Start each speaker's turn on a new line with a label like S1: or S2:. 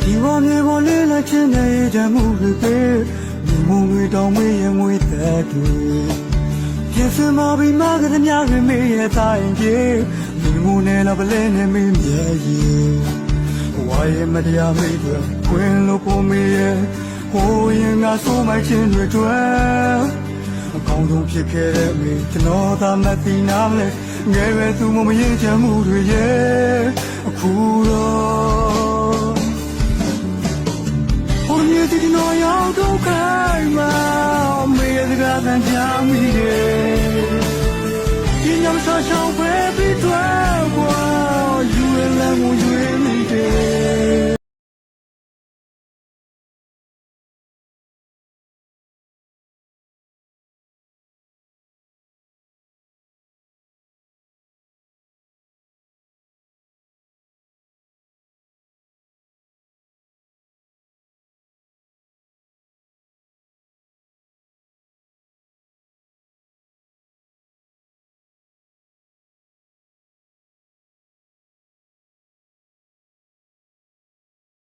S1: ဒီဝမြေပေါ်လေးလက်ချင်းနဲ့တမှုတွေပဲဒီမုံတွေတောင်းမေးရင်ငွေသက်တွေပြင်စင်မပြီးမှကတည်းကတွေမေးရတိုင်းပြေဒီမုံနဲ့တော့ပလဲနဲ့မေးမြဲရင်ဝါရဲ့မတရားမေးတွေခွင်လို့ပေါ်မေးရဲ့ဟိုရင်ငါဆိုးမိုက်ချင်းတွေတွေ့အကောင်းဆုံးဖြစ်ခဲ့တဲ့မေကျွန်တော်သာမသိနာမလဲငယ်ပဲသူမရင်ချမှုတွေရဲ့အခုတော့ဟိုမြေတီနော်ရောက်တော့ခိုင်းမှာမေစကားတန်ကြမိတယ်ဒီညမဆောင်းပဲပြီးတွေ့